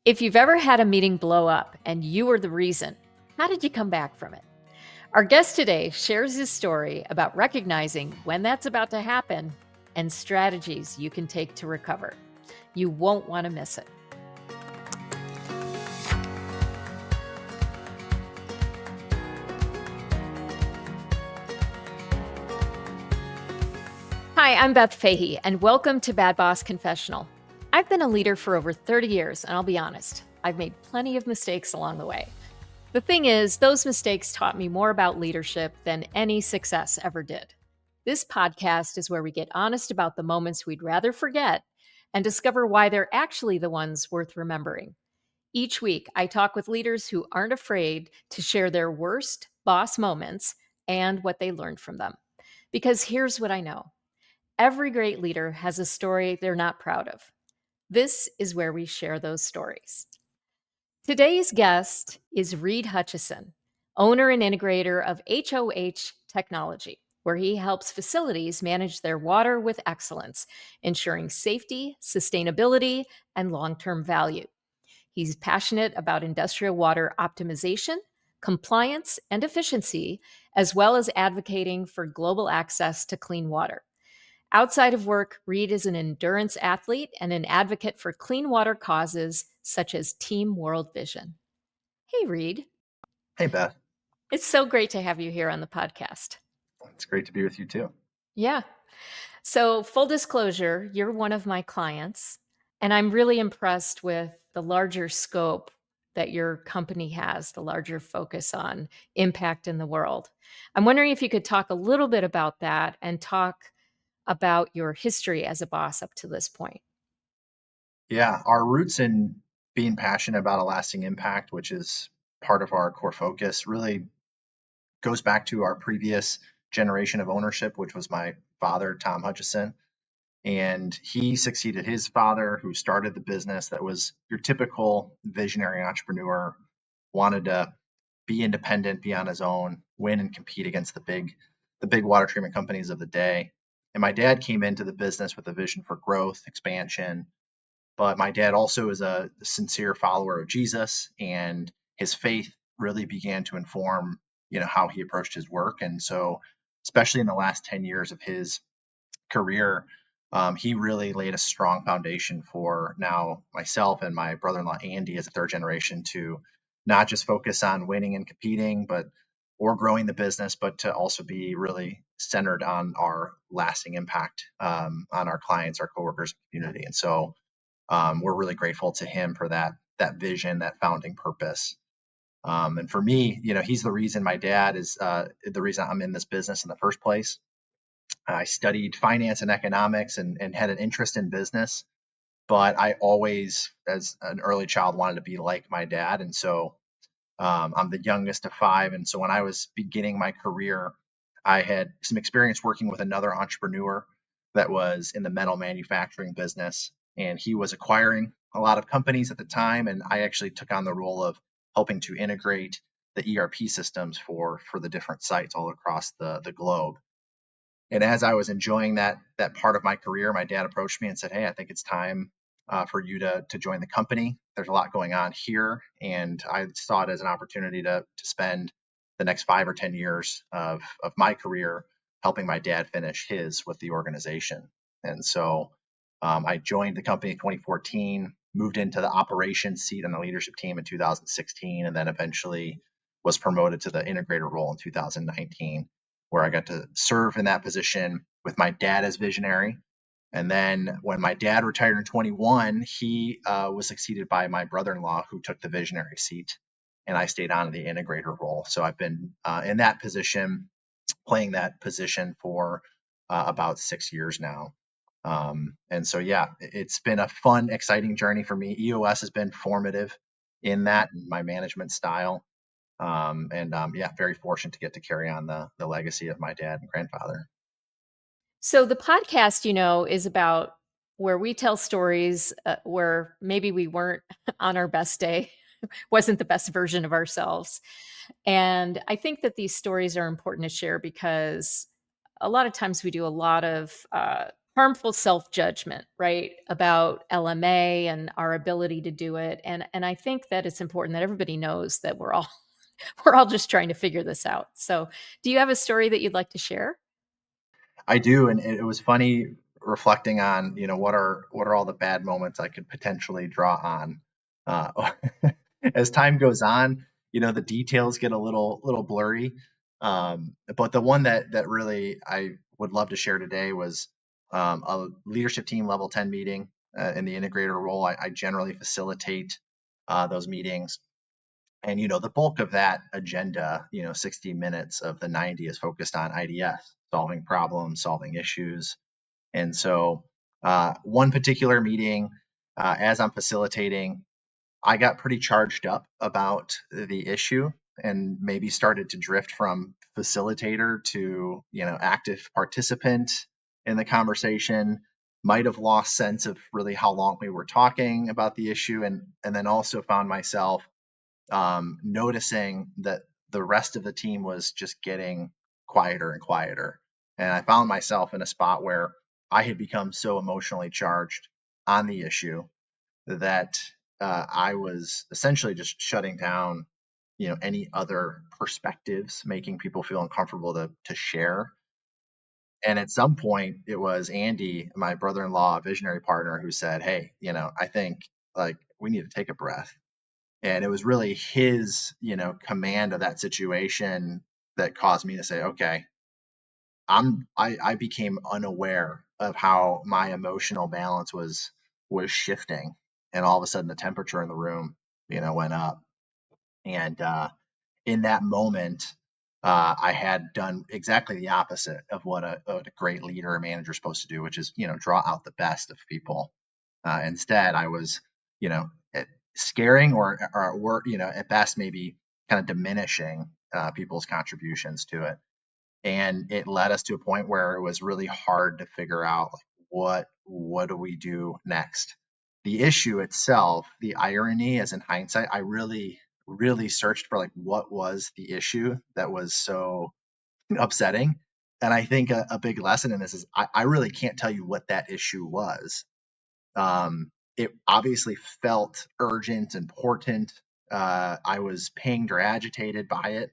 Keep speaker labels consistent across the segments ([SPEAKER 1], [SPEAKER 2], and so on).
[SPEAKER 1] If you've ever had a meeting blow up and you were the reason, how did you come back from it? Our guest today shares his story about recognizing when that's about to happen and strategies you can take to recover. You won't want to miss it. Hi, I'm Beth Fahey, and welcome to Bad Boss Confessional. I've been a leader for over 30 years, and I'll be honest, I've made plenty of mistakes along the way. The thing is, those mistakes taught me more about leadership than any success ever did. This podcast is where we get honest about the moments we'd rather forget and discover why they're actually the ones worth remembering. Each week, I talk with leaders who aren't afraid to share their worst boss moments and what they learned from them. Because here's what I know. Every great leader has a story they're not proud of. This is where we share those stories. Today's guest is Reid Hutchison, owner and integrator of HOH Technology, where he helps facilities manage their water with excellence, ensuring safety, sustainability, and long-term value. He's passionate about industrial water optimization, compliance, and efficiency, as well as advocating for global access to clean water. Outside of work, Reid is an endurance athlete and an advocate for clean water causes such as Team World Vision. Hey, Reid.
[SPEAKER 2] Hey, Beth.
[SPEAKER 1] It's so great to have you here on the podcast.
[SPEAKER 2] It's great to be with you too.
[SPEAKER 1] Yeah. So, full disclosure, you're one of my clients, and I'm really impressed with the larger scope that your company has, the larger focus on impact in the world. I'm wondering if you could talk a little bit about that and talk about your history as a boss up to this point.
[SPEAKER 2] Yeah, our roots in being passionate about a lasting impact, which is part of our core focus, really goes back to our previous generation of ownership, which was my father, Tom Hutchison. And he succeeded his father, who started the business that was your typical visionary entrepreneur, wanted to be independent, be on his own, win and compete against the big water treatment companies of the day. And my dad came into the business with a vision for growth, expansion. But my dad also is a sincere follower of Jesus, and his faith really began to inform, how he approached his work. And so, especially in the last 10 years of his career, he really laid a strong foundation for now myself and my brother-in-law Andy as a third generation to not just focus on winning and competing, or growing the business, but to also be really centered on our lasting impact on our clients, our coworkers, community. And so we're really grateful to him for that vision, that founding purpose. And for me, he's the reason my dad is the reason I'm in this business in the first place. I studied finance and economics and had an interest in business, but I always, as an early child, wanted to be like my dad. And so I'm the youngest of five. And so when I was beginning my career, I had some experience working with another entrepreneur that was in the metal manufacturing business. And he was acquiring a lot of companies at the time. And I actually took on the role of helping to integrate the ERP systems for the different sites all across the globe. And as I was enjoying that part of my career, my dad approached me and said, "Hey, I think it's time for you to join the company. There's a lot going on here," and I saw it as an opportunity to spend the next 5 or 10 years of my career helping my dad finish his with the organization. And so I joined the company in 2014, moved into the operations seat on the leadership team in 2016, and then eventually was promoted to the integrator role in 2019, where I got to serve in that position with my dad as visionary. And then when my dad retired in 21, he was succeeded by my brother-in-law, who took the visionary seat, and I stayed on in the integrator role. So I've been in that position, playing that position for about 6 years now. And so, yeah, it's been a fun, exciting journey for me. EOS has been formative in that, my management style. Yeah, very fortunate to get to carry on the legacy of my dad and grandfather.
[SPEAKER 1] So the podcast, is about where we tell stories where maybe we weren't on our best day, wasn't the best version of ourselves. And I think that these stories are important to share because a lot of times we do a lot of harmful self-judgment, right? About LMA and our ability to do it. And I think that it's important that everybody knows that we're all we're all just trying to figure this out. So, do you have a story that you'd like to share?
[SPEAKER 2] I do, and it was funny reflecting on, what are all the bad moments I could potentially draw on. Uh, as time goes on, the details get a little blurry. But the one that really I would love to share today was a leadership team level 10 meeting in the integrator role. I generally facilitate those meetings. And, the bulk of that agenda, 60 minutes of the 90 is focused on IDS, solving problems, solving issues. And so, one particular meeting, as I'm facilitating, I got pretty charged up about the issue and maybe started to drift from facilitator to, active participant in the conversation. Might have lost sense of really how long we were talking about the issue, and then also found myself noticing that the rest of the team was just getting quieter and quieter. And I found myself in a spot where I had become so emotionally charged on the issue that I was essentially just shutting down, any other perspectives, making people feel uncomfortable to share. And at some point, it was Andy, my brother-in-law, visionary partner, who said, "Hey, I think like we need to take a breath." And it was really his, command of that situation that caused me to say, okay, I became unaware of how my emotional balance was shifting. And all of a sudden the temperature in the room, went up. And in that moment, I had done exactly the opposite of what a great leader or manager is supposed to do, which is, draw out the best of people. Instead, I was, scaring or at best maybe kind of diminishing people's contributions to it. And it led us to a point where it was really hard to figure out like what do we do next. The issue itself, the irony is in hindsight, I really searched for like what was the issue that was so upsetting. And I think a big lesson in this is I really can't tell you what that issue was. It obviously felt urgent, important. I was pained or agitated by it,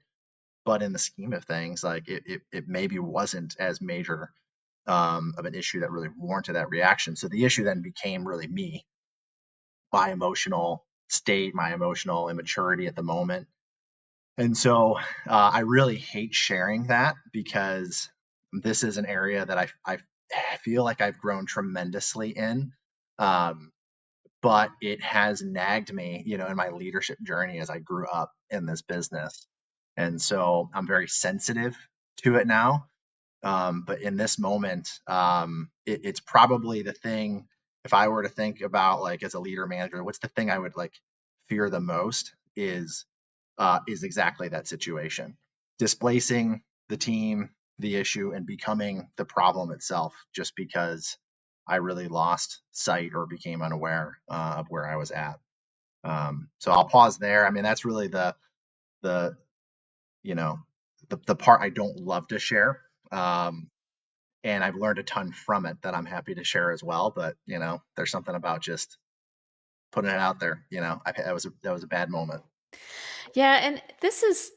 [SPEAKER 2] but in the scheme of things, like it maybe wasn't as major of an issue that really warranted that reaction. So the issue then became really me, my emotional state, my emotional immaturity at the moment. And so I really hate sharing that because this is an area that I feel like I've grown tremendously in. Um, but it has nagged me, in my leadership journey as I grew up in this business. And so I'm very sensitive to it now. But in this moment, it's probably the thing, if I were to think about like as a leader manager, what's the thing I would like fear the most is exactly that situation. Displacing the team, the issue, and becoming the problem itself just because I really lost sight or became unaware of where I was at. So I'll pause there. I mean, that's really the you know the part I don't love to share, and I've learned a ton from it that I'm happy to share as well. But there's something about just putting it out there. That was a bad moment.
[SPEAKER 1] Yeah, and this is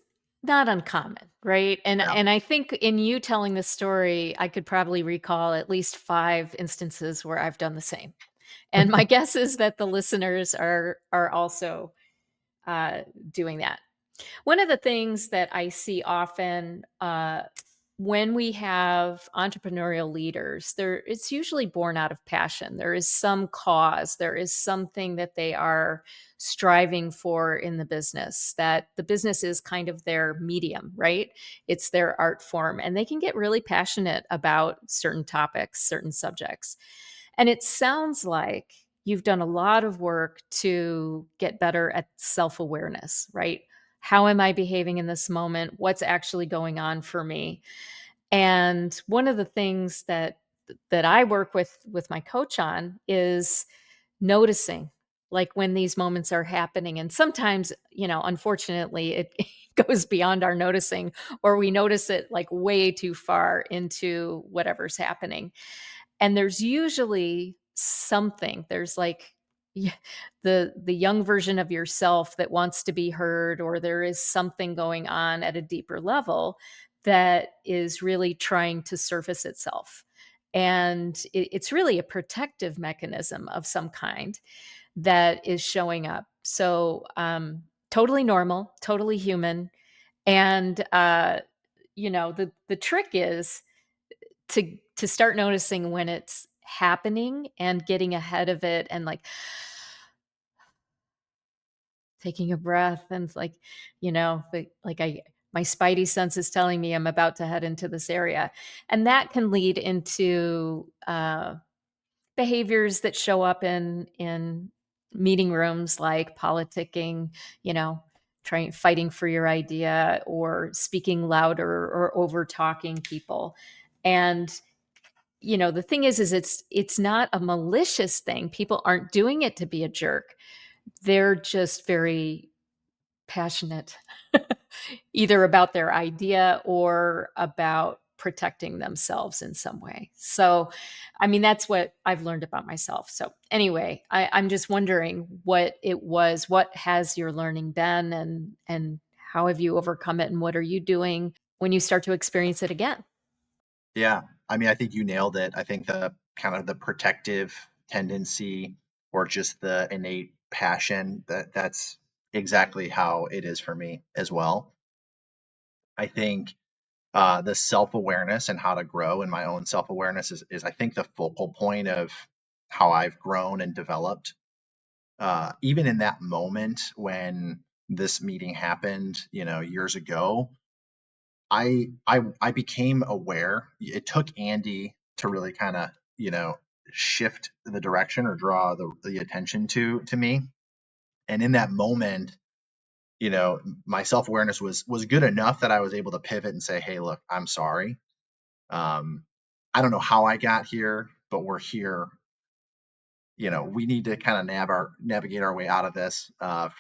[SPEAKER 1] not uncommon, right? And
[SPEAKER 2] Yeah.
[SPEAKER 1] and I think in you telling this story, I could probably recall at least 5 instances where I've done the same. And my guess is that the listeners are also doing that. One of the things that I see often when we have entrepreneurial leaders, it's usually born out of passion. There is some cause, there is something that they are striving for in the business, that the business is kind of their medium, right? It's their art form, and they can get really passionate about certain topics, certain subjects. And it sounds like you've done a lot of work to get better at self awareness, right? How am I behaving in this moment? What's actually going on for me? And one of the things that I work with my coach on is noticing, like when these moments are happening. And sometimes, unfortunately, it goes beyond our noticing, or we notice it like way too far into whatever's happening. And there's usually something. There's like the young version of yourself that wants to be heard, or there is something going on at a deeper level that is really trying to surface itself. And it's really a protective mechanism of some kind that is showing up. So, totally normal, totally human. And, the trick is to start noticing when it's happening and getting ahead of it, and like taking a breath, and like, my spidey sense is telling me I'm about to head into this area. And that can lead into behaviors that show up in meeting rooms, like politicking, you know, trying fighting for your idea, or speaking louder, or over talking people. And the thing is it's not a malicious thing. People aren't doing it to be a jerk. They're just very passionate, either about their idea or about protecting themselves in some way. So, I mean, that's what I've learned about myself. So, anyway, I'm just wondering what it was. What has your learning been, and how have you overcome it, and what are you doing when you start to experience it again?
[SPEAKER 2] Yeah. I mean, I think you nailed it. I think the kind of the protective tendency, or just the innate passion, that's exactly how it is for me as well. I think the self-awareness and how to grow in my own self-awareness is I think the focal point of how I've grown and developed. Even in that moment when this meeting happened, years ago, I became aware. It took Andy to really kind of, shift the direction, or draw the attention to me. And in that moment, my self-awareness was good enough that I was able to pivot and say, "Hey, look, I'm sorry. Um, I don't know how I got here, but we're here. We need to kind of navigate our way out of this.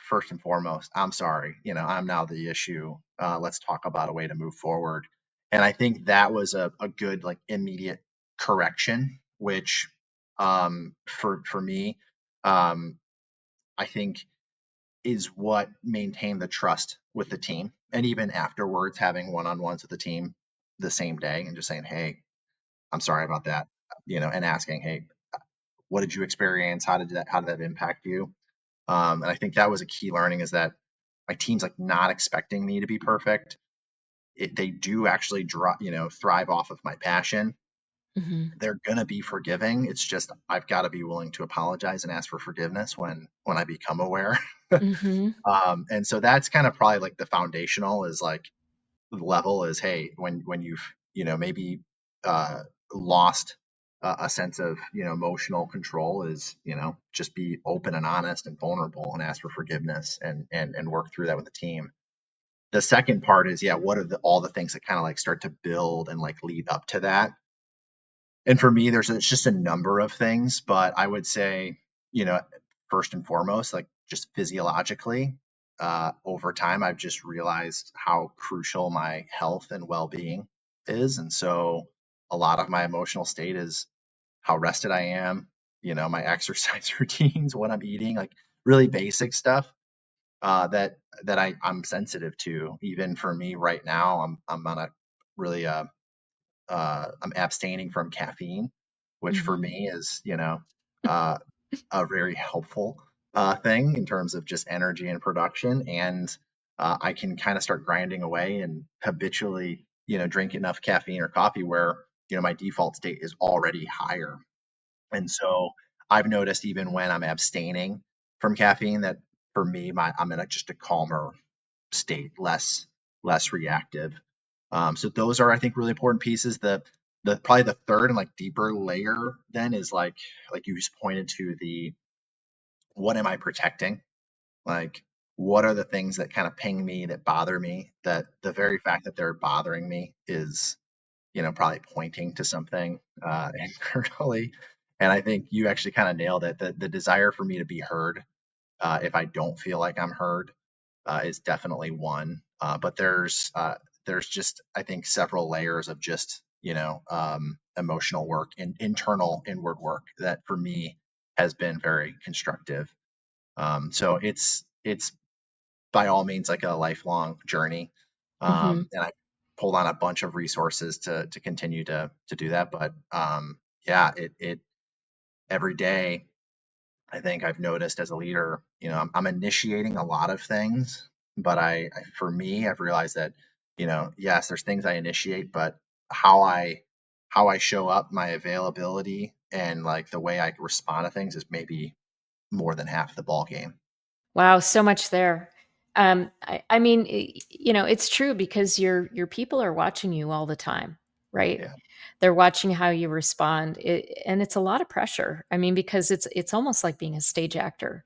[SPEAKER 2] First and foremost, I'm sorry. I'm now the issue. Let's talk about a way to move forward." And I think that was a good, like, immediate correction, which, for me, um, I think is what maintained the trust with the team. And even afterwards, having one-on-ones with the team the same day and just saying, "Hey, I'm sorry about that," and asking, "Hey, what did you experience? How did that impact you?" And I think that was a key learning, is that my team's like not expecting me to be perfect. They do actually thrive off of my passion.
[SPEAKER 1] Hmm.
[SPEAKER 2] They're gonna be forgiving. It's just I've got to be willing to apologize and ask for forgiveness when I become aware.
[SPEAKER 1] Hmm.
[SPEAKER 2] And so that's kind of probably like the foundational, is like, level is, hey, when you've maybe uh, lost a sense of emotional control, is just be open and honest and vulnerable and ask for forgiveness, and work through that with the team. The second part is, yeah, what are all the things that kind of like start to build and like lead up to that? And for me, it's just a number of things, but I would say, you know, first and foremost, like, just physiologically, over time, I've just realized how crucial my health and well-being is. And so a lot of my emotional state is how rested I am, my exercise routines, what I'm eating, like really basic stuff, that I'm sensitive to. Even for me right now, I'm on a really I'm abstaining from caffeine, which for
[SPEAKER 1] Hmm.
[SPEAKER 2] me is, uh, a very helpful thing in terms of just energy and production. And I can kind of start grinding away and habitually, drink enough caffeine or coffee where, my default state is already higher. And so I've noticed, even when I'm abstaining from caffeine, that for me, I'm in just a calmer state, less reactive. So those are, I think, really important pieces. The probably the third and like deeper layer then is like you just pointed to, the what am I protecting? Like, what are the things that kind of ping me, that bother me, that the very fact that they're bothering me is, probably pointing to something internally. And I think you actually kind of nailed it. The desire for me to be heard, if I don't feel like I'm heard, is definitely one. But there's just, I think, several layers of just emotional work and internal inward work that for me has been very constructive. So it's by all means like a lifelong journey.
[SPEAKER 1] Hmm.
[SPEAKER 2] And I pulled on a bunch of resources to continue to do that. But yeah, it every day I think I've noticed as a leader, I'm initiating a lot of things, but for me, I've realized that, yes, there's things I initiate, but how I how I show up, my availability, and like the way I respond to things is maybe more than half the ball game.
[SPEAKER 1] Wow, so much there. I mean, it's true because your people are watching you all the time, right?
[SPEAKER 2] Yeah,
[SPEAKER 1] They're watching how you respond, and it's a lot of pressure. I mean, because it's almost like being a stage actor.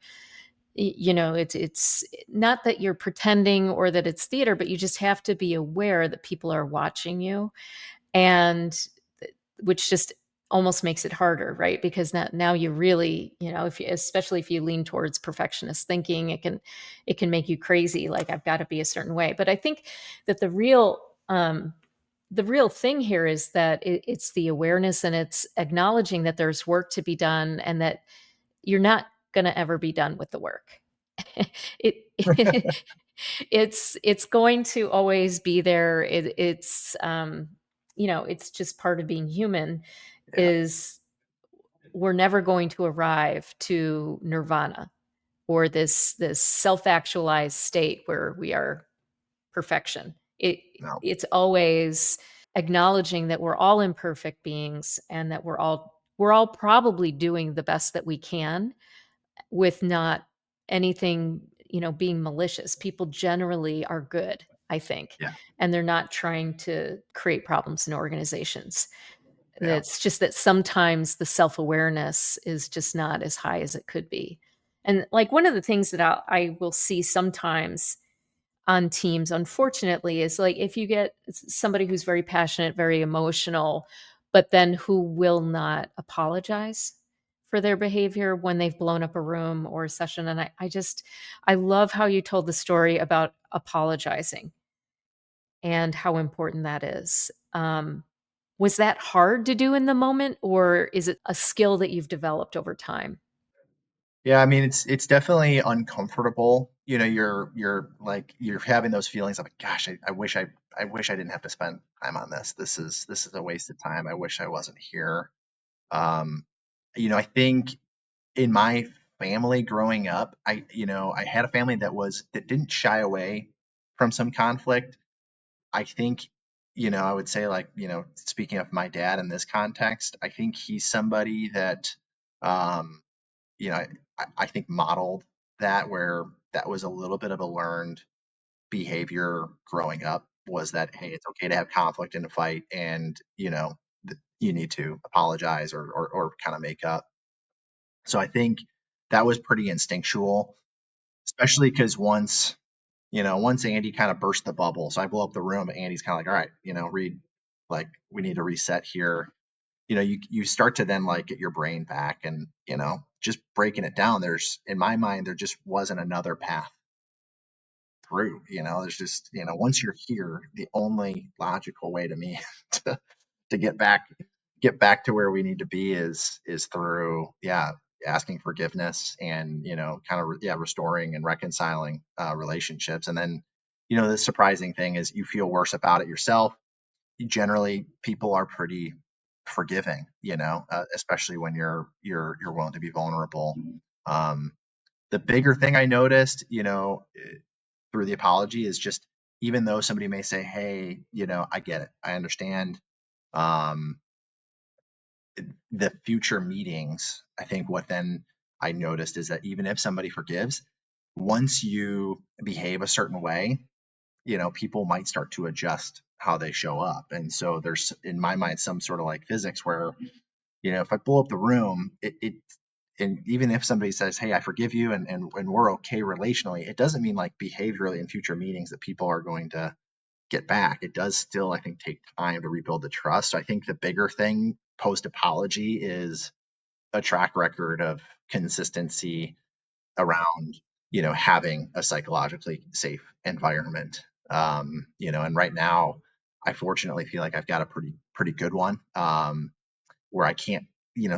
[SPEAKER 1] It's not that you're pretending or that it's theater, but you just have to be aware that people are watching you, and which just almost makes it harder, right? Because now you really, if you, especially if you lean towards perfectionist thinking, it can make you crazy. Like, I've got to be a certain way. But I think that the real thing here is that it's the awareness, and it's acknowledging that there's work to be done, and that you're not going to ever be done with the work. it it's going to always be there. It's just part of being human.
[SPEAKER 2] yeah,
[SPEAKER 1] Is We're never going to arrive to nirvana, or this self-actualized state where we are perfection.
[SPEAKER 2] no,
[SPEAKER 1] It's always acknowledging that we're all imperfect beings, and that we're all probably doing the best that we can, with not anything, being malicious. People generally are good, I think,
[SPEAKER 2] yeah,
[SPEAKER 1] and they're not trying to create problems in organizations.
[SPEAKER 2] yeah.
[SPEAKER 1] It's just that sometimes the self-awareness is just not as high as it could be. And like, one of the things that I will see sometimes on teams, unfortunately, is like, if you get somebody who's very passionate, very emotional, but then who will not apologize for their behavior when they've blown up a room or a session. And I love how you told the story about apologizing and how important that is. Was that hard to do in the moment, or is it a skill that you've developed over time?
[SPEAKER 2] Yeah, I mean it's definitely uncomfortable. You're like you're having those feelings of like, gosh, I wish I didn't have to spend time on this. This is a waste of time. I wish I wasn't here. Um, I think in my family growing up, I had a family that didn't shy away from some conflict. I think, I would say like, speaking of my dad in this context, I think he's somebody that um you know, I think modeled that where that was a little bit of a learned behavior growing up was that, hey, it's okay to have conflict in a fight and, you need to apologize or kind of make up. So I think that was pretty instinctual, especially because once Andy kind of burst the bubble. So I blow up the room, but Andy's kind of like, all right, Reid, like we need to reset here. You start to then like get your brain back and, just breaking it down. In my mind, there just wasn't another path through, there's just, once you're here, the only logical way to me to, to get back to where we need to be is through, yeah, asking forgiveness and, kind of, yeah, restoring and reconciling relationships. And then, the surprising thing is you feel worse about it yourself. Generally people are pretty forgiving, especially when you're willing to be vulnerable. Um, the bigger thing I noticed, through the apology is just even though somebody may say, "Hey, I get it, I understand." Um, the future meetings, I think what then I noticed is that even if somebody forgives, once you behave a certain way, people might start to adjust how they show up. And so there's, in my mind, some sort of like physics where, if I blow up the room, and even if somebody says, hey, I forgive you and we're okay relationally, it doesn't mean like behaviorally in future meetings that people are going to get back. It does still, I think, take time to rebuild the trust. So I think the bigger thing post apology is a track record of consistency around having a psychologically safe environment. And right now I fortunately feel like I've got a pretty good one, where I can't,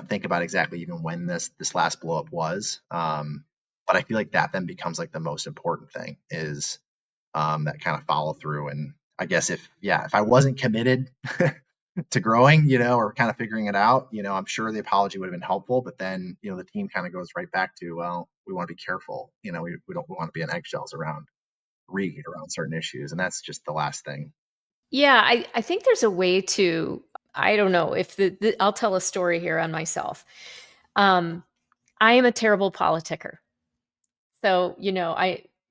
[SPEAKER 2] think about exactly even when this last blow up was. But I feel like that then becomes like the most important thing is that kind of follow through. And I guess if I wasn't committed to growing, or kind of figuring it out, I'm sure the apology would have been helpful. But then, the team kind of goes right back to, well, we want to be careful. We don't want to be on eggshells around Reid around certain issues, and that's just the last thing.
[SPEAKER 1] Yeah, I think there's a way to, I don't know if I'll tell a story here on myself. Um, I am a terrible politicker. So,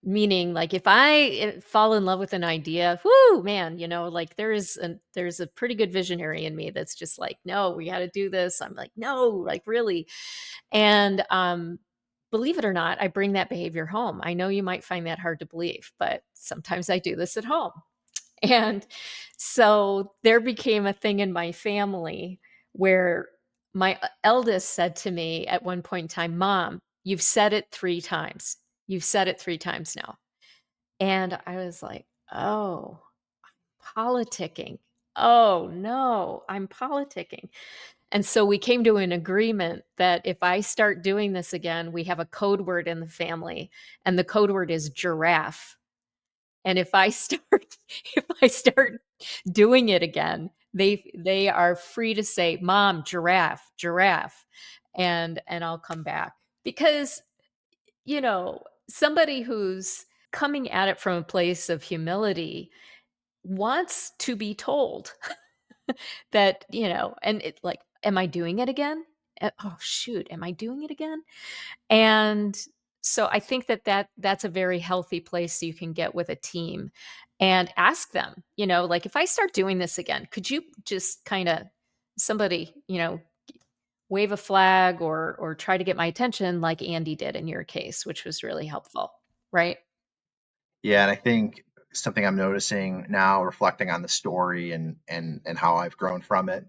[SPEAKER 1] meaning like if I fall in love with an idea, whoo, man, like there's a pretty good visionary in me that's just like, no, we got to do this. I'm like, no, like really. And believe it or not, I bring that behavior home. I know you might find that hard to believe, but sometimes I do this at home. And so there became a thing in my family where my eldest said to me at one point in time, Mom, you've said it 3 times. You've said it 3 times now. And I was like, oh, politicking. Oh, no, I'm politicking. And so we came to an agreement that if I start doing this again, we have a code word in the family, and the code word is giraffe. And if I start if I start doing it again, they are free to say, "Mom, giraffe, giraffe," and I'll come back. Because, somebody who's coming at it from a place of humility wants to be told that, and it like, "Am I doing it again? Oh, shoot, am I doing it again?" And so I think that's a very healthy place you can get with a team and ask them, like, if I start doing this again, could you just kind of somebody, wave a flag or try to get my attention like Andy did in your case, which was really helpful, right?
[SPEAKER 2] Yeah, and I think something I'm noticing now, reflecting on the story and how I've grown from it,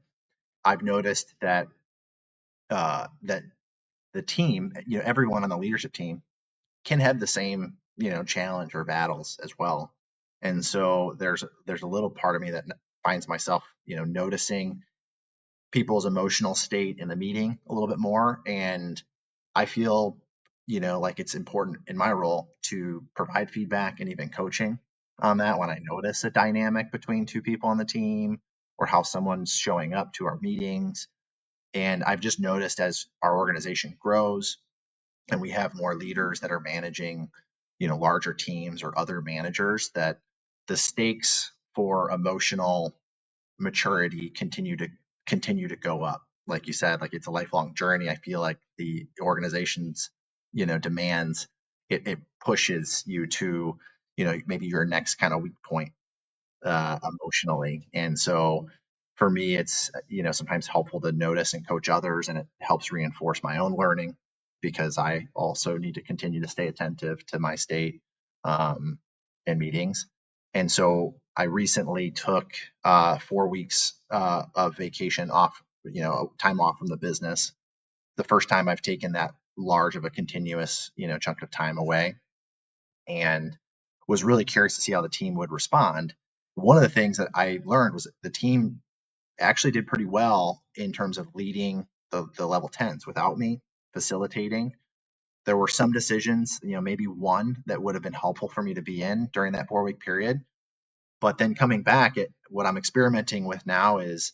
[SPEAKER 2] I've noticed that the team, everyone on the leadership team can have the same, challenge or battles as well. And so there's a little part of me that finds myself, noticing people's emotional state in the meeting a little bit more. And I feel, like it's important in my role to provide feedback and even coaching on that when I notice a dynamic between two people on the team or how someone's showing up to our meetings. And I've just noticed as our organization grows and we have more leaders that are managing, larger teams or other managers, that the stakes for emotional maturity continue to go up. Like you said, like it's a lifelong journey. I feel like the organization's, demands, it pushes you to, maybe your next kind of weak point emotionally. And so for me, it's, sometimes helpful to notice and coach others, and it helps reinforce my own learning because I also need to continue to stay attentive to my state um, in meetings. And so I recently took 4 weeks of vacation off, time off from the business. The first time I've taken that large of a continuous, chunk of time away, and was really curious to see how the team would respond. One of the things that I learned was that the team actually did pretty well in terms of leading the level 10s without me facilitating. There were some decisions, maybe one that would have been helpful for me to be in during that 4 week period. But then coming back, what I'm experimenting with now is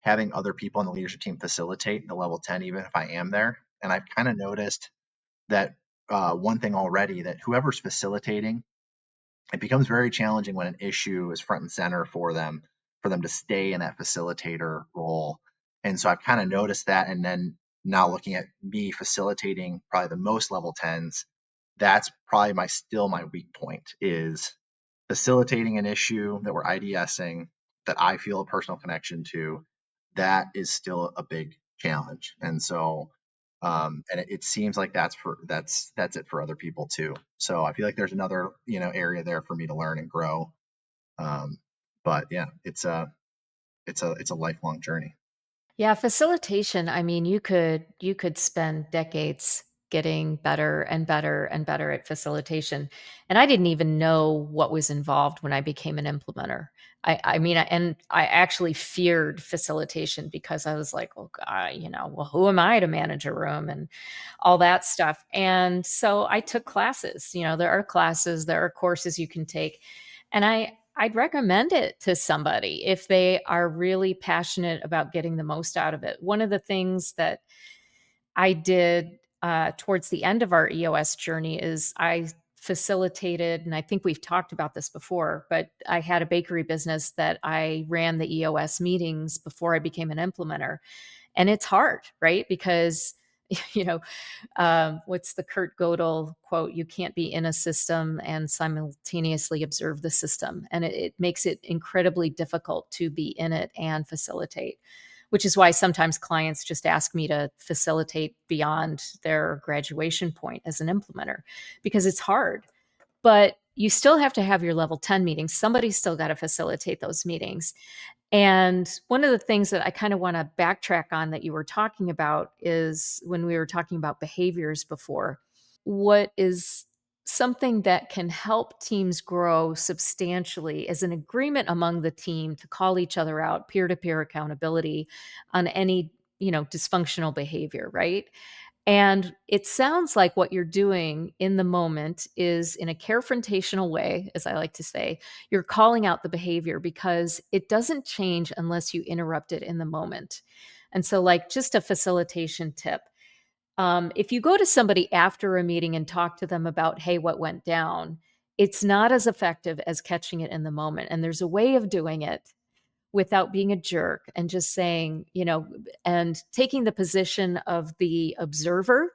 [SPEAKER 2] having other people on the leadership team facilitate the level 10, even if I am there. And I've kind of noticed that one thing already, that whoever's facilitating, it becomes very challenging when an issue is front and center for them to stay in that facilitator role. And so I've kind of noticed that. And then now looking at me facilitating probably the most level 10s, that's probably my weak point is facilitating an issue that we're IDSing that I feel a personal connection to. That is still a big challenge. And so and it seems like that's it for other people too. So I feel like there's another, area there for me to learn and grow. Um, but yeah, it's a lifelong journey.
[SPEAKER 1] Yeah, facilitation, I mean, you could spend decades getting better and better and better at facilitation. And I didn't even know what was involved when I became an implementer. I mean, and I actually feared facilitation because I was like, well, God, well, who am I to manage a room and all that stuff. And so I took classes. There are classes, there are courses you can take. And I'd recommend it to somebody if they are really passionate about getting the most out of it. One of the things that I did towards the end of our EOS journey is I facilitated, and I think we've talked about this before, but I had a bakery business that I ran the EOS meetings before I became an implementer. And it's hard, right? Because, you know, what's the Kurt Gödel quote? You can't be in a system and simultaneously observe the system. And it makes it incredibly difficult to be in it and facilitate, which is why sometimes clients just ask me to facilitate beyond their graduation point as an implementer because it's hard. But you still have to have your level 10 meetings. Somebody's still got to facilitate those meetings. And one of the things that I kind of want to backtrack on that you were talking about is when we were talking about behaviors before, what is something that can help teams grow substantially is an agreement among the team to call each other out, peer-to-peer accountability on any, dysfunctional behavior, right? And it sounds like what you're doing in the moment is in a carefrontational way, as I like to say, you're calling out the behavior because it doesn't change unless you interrupt it in the moment. And so, like, just a facilitation tip. If you go to somebody after a meeting and talk to them about, hey, what went down, it's not as effective as catching it in the moment. And there's a way of doing it without being a jerk and just saying, and taking the position of the observer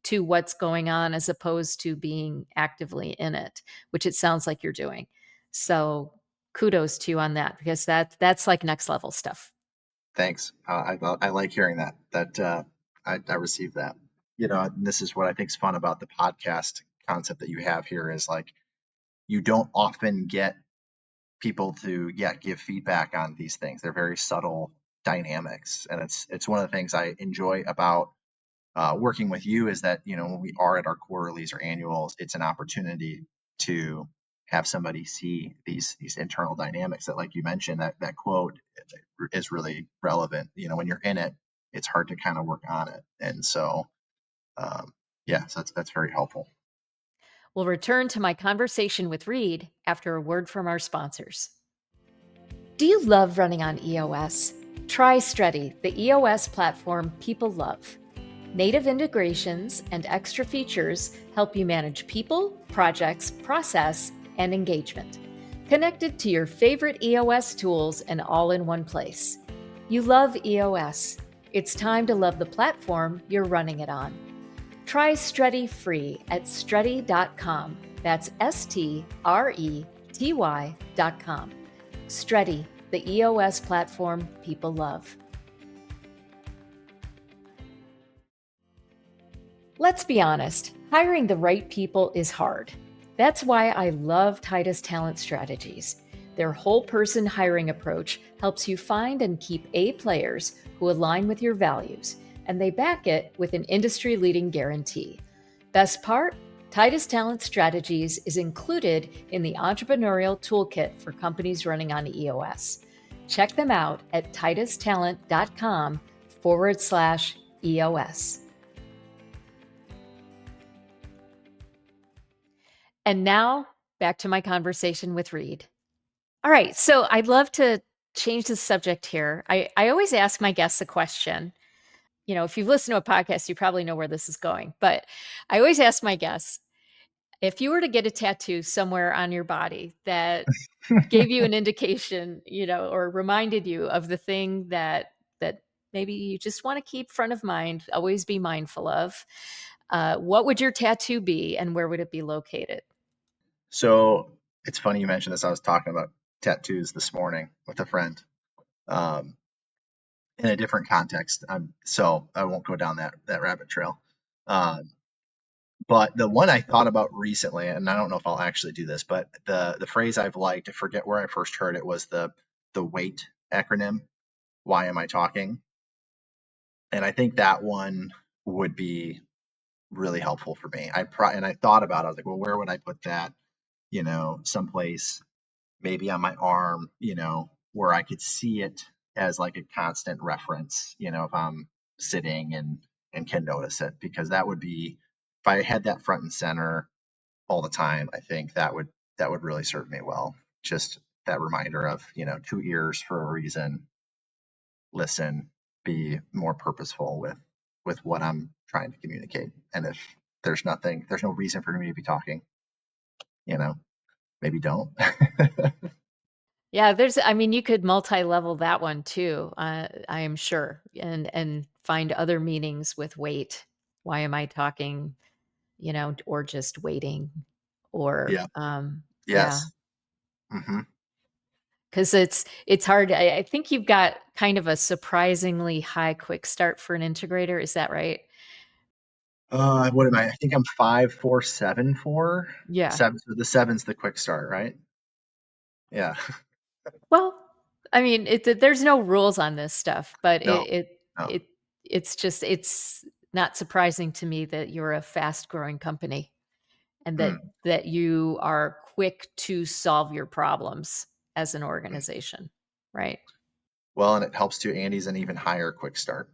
[SPEAKER 1] to what's going on as opposed to being actively in it, which it sounds like you're doing. So kudos to you on that because that's like next level stuff.
[SPEAKER 2] Thanks. I like hearing that. I received that. And this is what I think is fun about the podcast concept that you have here is like you don't often get people to yet give feedback on these things. They're very subtle dynamics, and it's one of the things I enjoy about working with you is that when we are at our quarterlies or annuals, it's an opportunity to have somebody see these internal dynamics that, like you mentioned, that quote is really relevant. When you're in it, it's hard to kind of work on it, and so yeah, so that's very helpful.
[SPEAKER 1] We'll return to my conversation with Reid after a word from our sponsors. Do you love running on EOS? Try Streti, the EOS platform people love. Native integrations and extra features help you manage people, projects, process, and engagement. Connected to your favorite EOS tools and all in one place. You love EOS. It's time to love the platform you're running it on. Try Streti free at streti.com. That's STRETY.com. Streti, the EOS platform people love. Let's be honest, hiring the right people is hard. That's why I love Titus Talent Strategies. Their whole person hiring approach helps you find and keep A players who align with your values, and they back it with an industry leading guarantee. Best part? Titus Talent Strategies is included in the entrepreneurial toolkit for companies running on EOS. Check them out at titustalent.com/EOS. And now back to my conversation with Reid. All right. So I'd love to change the subject here. I always ask my guests a question. If you've listened to a podcast, you probably know where this is going. But I always ask my guests if you were to get a tattoo somewhere on your body that gave you an indication, or reminded you of the thing that maybe you just want to keep front of mind, always be mindful of. What would your tattoo be and where would it be located?
[SPEAKER 2] So it's funny you mentioned this. I was talking about tattoos this morning with a friend um, in a different context. So I won't go down that rabbit trail. Um, but the one I thought about recently, and I don't know if I'll actually do this, but the phrase I've liked, I forget where I first heard it, was the WAIT acronym. Why am I talking? And I think that one would be really helpful for me. And I thought about it. I was like, well, where would I put that? Someplace maybe on my arm, where I could see it as like a constant reference, if I'm sitting and can notice it, because that would be, if I had that front and center all the time, I think that would really serve me well. Just that reminder of, two ears for a reason, listen, be more purposeful with what I'm trying to communicate. And if there's no reason for me to be talking, you know, maybe don't.
[SPEAKER 1] Yeah, I mean, you could multi-level that one too, I am sure, and find other meanings with wait. Why am I talking, or just waiting, or,
[SPEAKER 2] Yeah.
[SPEAKER 1] yeah,
[SPEAKER 2] Yes. Hmm.
[SPEAKER 1] because it's hard. I think you've got kind of a surprisingly high quick start for an integrator. Is that right?
[SPEAKER 2] What am I? I think I'm 5.474.
[SPEAKER 1] Yeah.
[SPEAKER 2] Seven. So the seven's the quick start, right? Yeah.
[SPEAKER 1] Well, I mean, there's no rules on this stuff, but
[SPEAKER 2] No. No.
[SPEAKER 1] it's not surprising to me that you're a fast-growing company and that
[SPEAKER 2] Mm,
[SPEAKER 1] that you are quick to solve your problems as an
[SPEAKER 2] mm.
[SPEAKER 1] organization, right?
[SPEAKER 2] Well, and it helps too. Andy's an even higher quick start,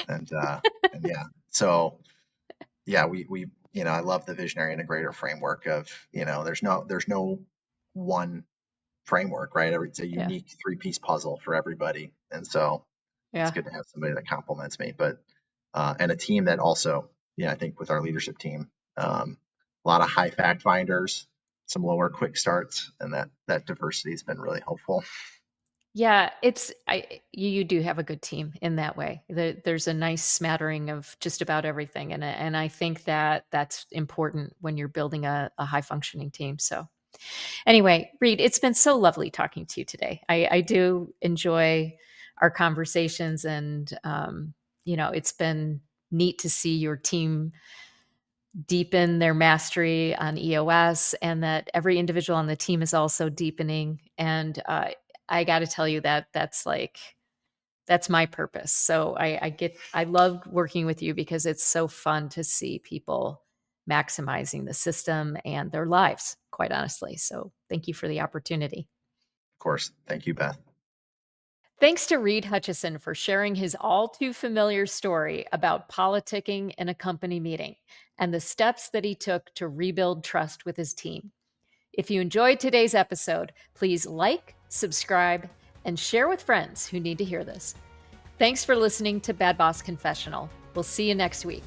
[SPEAKER 2] and yeah. So yeah, I love the visionary integrator framework of, there's no one framework, right? It's a
[SPEAKER 1] Yeah.
[SPEAKER 2] unique three-piece puzzle for everybody, and so it's
[SPEAKER 1] Yeah.
[SPEAKER 2] good to have somebody that complements me, but and a team that also, I think with our leadership team, a lot of high fact finders, some lower quick starts, and that diversity has been really helpful.
[SPEAKER 1] Yeah, you do have a good team in that way. There's a nice smattering of just about everything, and I think that that's important when you're building a high functioning team. So anyway, Reid, it's been so lovely talking to you today. I do enjoy our conversations, and it's been neat to see your team deepen their mastery on EOS, and that every individual on the team is also deepening. And I got to tell you that that's my purpose. So I love working with you because it's so fun to see people maximizing the system and their lives, quite honestly. So thank you for the opportunity.
[SPEAKER 2] Of course, thank you, Beth.
[SPEAKER 1] Thanks to Reid Hutchison for sharing his all too familiar story about politicking in a company meeting and the steps that he took to rebuild trust with his team. If you enjoyed today's episode, please like, subscribe, and share with friends who need to hear this. Thanks for listening to Bad Boss Confessional. We'll see you next week.